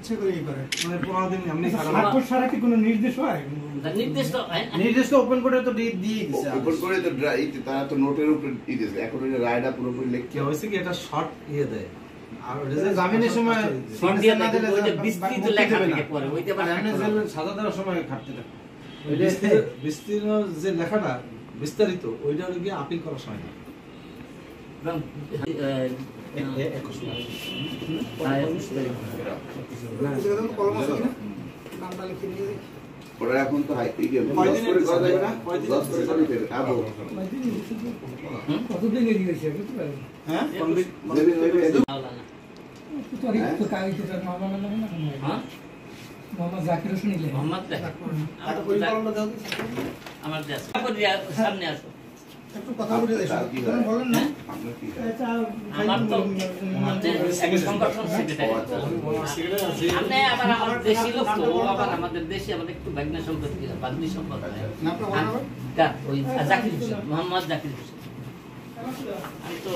ইচ্ছে করেই করে মানে 15 দিন এমনি হাইকোর্ট ছাড়া কি কোনো নির্দেশ হয়? নির্দেশ তো ওপেন করে তো দিয়ে দিছে, ওপেন করে তো তারা তো নোটের উপর দিয়েছে, এখন ওই রায়টা পুরোপুরি লিখতে হয়েছে কি এটা শর্ট দেয় আর জামিনের সময় শর্ট দিয়ে না দিলে ওইটা বিস্তৃত লেখা থাকে পরে ওইটা আবার সাজা দেওয়ার সময় খাটতে থাকে। বিস্তীর্ণ যে লেখাটা বিস্তারিত ওইটা হলো গিয়ে আপিল করার সময় না। ওরা এখন তো কতদিন এগিয়ে গেছে বুঝতে পারেন? হ্যাঁ মোহাম্মদ জাকির হোসেন সামনে আসো একটু কথা বলে বলেন না। আমার তো সংগঠন সেক্রেটারি আবার আমার দেশি লোক তো আবার আমাদের দেশে আমাদের একটু বাগনা সম্পর্ক বাগনি সম্পর্ক ওই জাকির হোসেন মোহাম্মদ জাকির হোসেন। আমি তো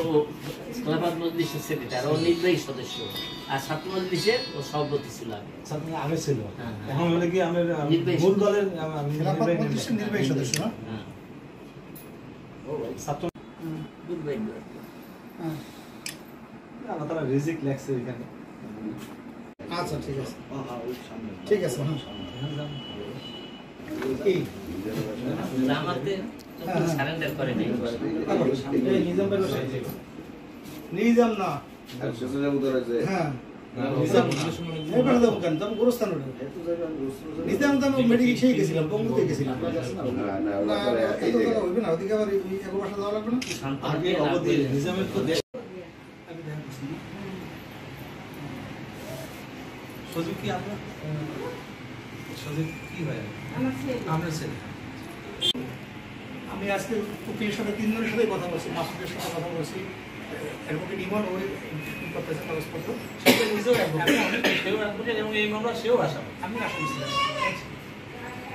খেলাফত মজলিসের সেক্রেটারি ও নির্বাহী সদস্য আর ছাত্র মজলিসের ও সভাপতি ছিল আগে ছিল। এখন হলো কি আমি মূল দলের খেলাফত মজলিসের নির্বাহী সদস্য না? ছাত্র আল্লাহ তাআলা রিজিক লেখছে এখানে। আচ্ছা ঠিক আছে ঠিক আছে। এই জামাতে সারেন্ডার করে নাই নিজাম ভাই বসে নিজাম না হ্যাঁ নিজাম এই বড় দাম কেন তুমি গোরস্থান ওঠে নিজাম তো আমি মেডিকেল সেই গেছিলাম বঙ্গতে গেছিলাম না এই তো কথা হইবে না ওদিকে আবার এই এক বাসা যাওয়া লাগবে না আগে অবধি নিজামের তো সজীব কি আমরা সজীব কি ভাই আমরা ছেলে আমি আজকে উকিলের সাথে তিনজনের সাথে কথা বলছি, মাসুদের সাথে কথা বলছি, অ্যাডভোকেট ইমন ওই করতেছে কাগজপত্র, সেটা নিজেও অ্যাডভোকেট এবং এই মামলা সেও আসামি, আমি আসামি ছিলাম।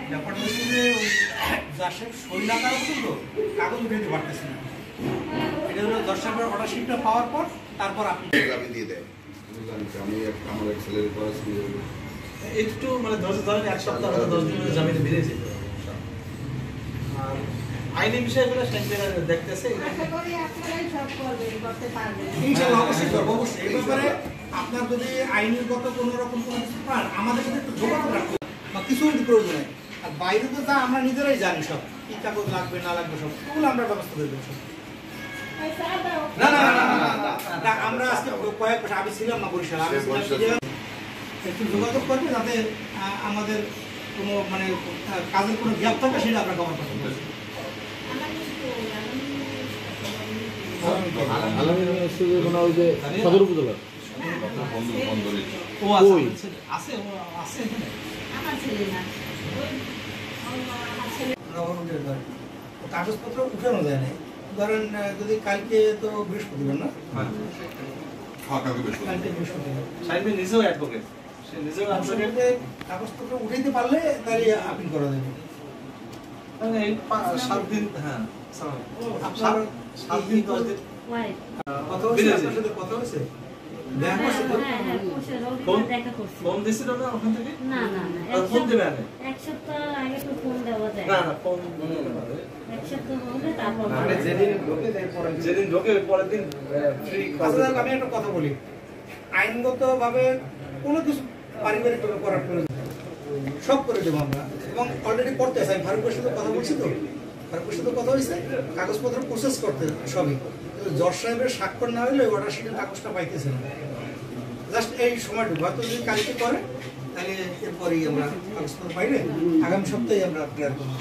ব্যাপারটা হচ্ছে যে ওই যার সাহেব সই লাগার পর্যন্ত কাগজ উঠে দিতে পারতেছি না। এটা হলো 10 টাকার অর্ডার শিটটা পাওয়ার পর তারপর আপনি দিয়ে দেয়। আমি আমার এক ছেলের পড়াশোনা একটু মানে ধরেন 1 সপ্তাহ 10 দিনের জামিনে বেরিয়েছে। আর আইনি বিষয়গুলো দেখতেছে ইনশাআল্লাহ অবশ্যই করবো। অবশ্যই এই ব্যাপারে আপনার যদি আইনগত কোনো রকম কোনো কিছু পান আমাদের সাথে একটু যোগাযোগ রাখতে বা কিছু প্রয়োজন নেই। আর বাইরে তো তা আমরা নিজেরাই জানি সব কি কাগজ লাগবে না লাগবে সব ওগুলো আমরা ব্যবস্থা করে দেবো। না না না না আমরা আজকে কয়েক বছর আমি ছিলাম না বরিশাল, আমি একটু যোগাযোগ করবে যাতে আমাদের কোনো মানে কাজের কোনো গ্যাপ থাকে সেটা আমরা কভার করতে পারি। সদর উপজেলা কাগজপত্র উঠানো যায় না। ধরেন যদি কালকে তো বৃহস্পতিবার না, কালকে বৃহস্পতিবার নিজেও অ্যাডভোকেট, সে নিজেও কাগজপত্র উঠাইতে পারলে তাহলে আপিল করা যাবে। এই 7 দিন হ্যাঁ আপনার 7 দিন 10 দিন কথা হয়েছে, কথা হয়েছে ফোন দিছিল না ওখান থেকে? না না না ফোন দিবে না, এক সপ্তাহ আগে তো ফোন দেওয়া যায় না না ফোন এক সপ্তাহ হলে তারপর মানে যেদিন ঢোকে পরের দিন ফ্রি। আমি একটা কথা বলি, আইনগত ভাবে কোনো কিছু পারিবারিক ভাবে করার প্রয়োজন সব করে দেবো আমরা এবং অলরেডি করতে আছে। আমি ফারুকের সাথে কথা বলছি তো, ফারুকের সাথে কথা হয়েছে কাগজপত্র প্রসেস করতে সবই। জজ সাহেবের স্বাক্ষর না হলে অর্ডার শিটের কাগজটা পাইতেছে না। জাস্ট এই সময়টুকু হয়তো যদি কালকে করে তাহলে এরপরেই আমরা কাগজপত্র পাইলে আগামী সপ্তাহে আমরা প্রেয়ার করবো।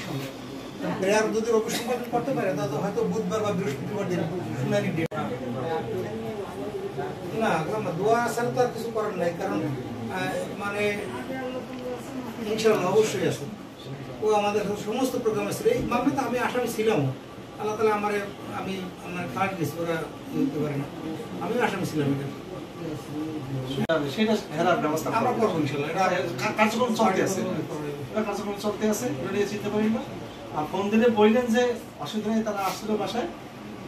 প্রেয়ার যদি রবি সম্পাদন করতে পারে তাহলে হয়তো বুধবার বা বৃহস্পতিবার দিন শুনানি ডেট না দোয়া আসার তো আর কিছু করার নাই, কারণ মানে ইনশাআল্লাহ অবশ্যই আসুন। ও আমাদের সমস্ত প্রোগ্রামে ছিল। এই মামলাতে আমি আসামি ছিলাম, আল্লাহ তালা আমার আমি আমার কার্ড দিয়েছি, ওরা দিতে পারে না, আমিও আসামি ছিলাম। সেটা হেরার ব্যবস্থা আমরা করবো ইনশাআল্লাহ। এটা কার্যক্রম চলতে আছে, কার্যক্রম চলতে আছে, এটা নিয়ে চিন্তা করি না। আর ফোন দিলে বললেন যে অসুবিধা নেই, তারা আসছিল বাসায়,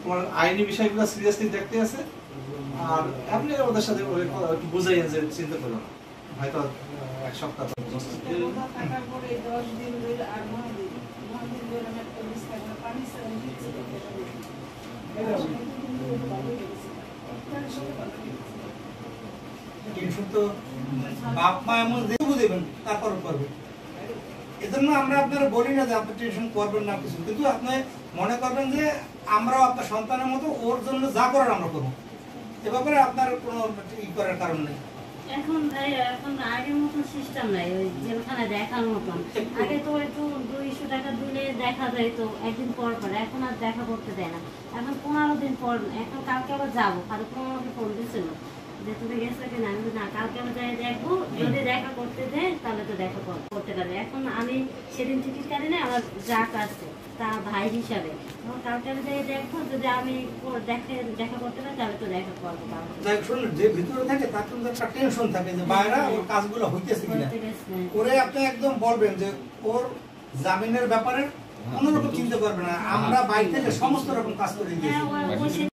তোমার আইনি বিষয়গুলো সিরিয়াসলি দেখতে আছে। আর আপনি আমাদের সাথে একটু বুঝাইয়েন যে চিন্তা করো না, হয়তো 1 সপ্তাহ পর থাকার পরে 10 দিন ধরে আর 9 দিন ধরে আমি একটা বিস্তার পানি সারা দিচ্ছি টেনশন তো বাপ মা এমন দেবেন তারপর করবে। এজন্য আমরা আপনারা বলি না যে আপনি টেনশন করবেন না কিছু, কিন্তু আপনি মনে করবেন যে আমরাও আপনার সন্তানের মতো ওর জন্য যা করার আমরা করবো, এ ব্যাপারে আপনার কোনো ই করার কারণ নেই। এখন আগের মতন সিস্টেম নাই, ওই জেলখানায় দেখার মতন। আগে তো একটু 200 টাকা দিলে দেখা যায় তো একদিন পর পর, এখন আর দেখা করতে দেয় না। এখন 15 দিন পর, এখন কালকে আবার যাবো, কারণ 15 ফোন দিয়েছিল যে তুমি গেছো কিনা, আমি না কালকে আমি যাই দেখবো, যদি দেখা করতে দেয় তাহলে তো দেখা করতে পারবে। এখন আমি সেদিন টিকিট কাটি না, আমার যাক আছে তা ভাই হিসাবে, কালকে আমি যাই দেখবো, যদি আমি দেখা করতে পারি তাহলে তো দেখা করবো। যাই শুনুন, যে ভিতরে থাকে তার কিন্তু একটা টেনশন থাকে যে বাইরে ওর কাজগুলো হইতেছে কিনা, ওরে আপনি একদম বলবেন যে ওর জামিনের ব্যাপারে কোনো রকম চিন্তা করবে না, আমরা বাইরে থেকে সমস্ত রকম কাজ করে দিয়েছি।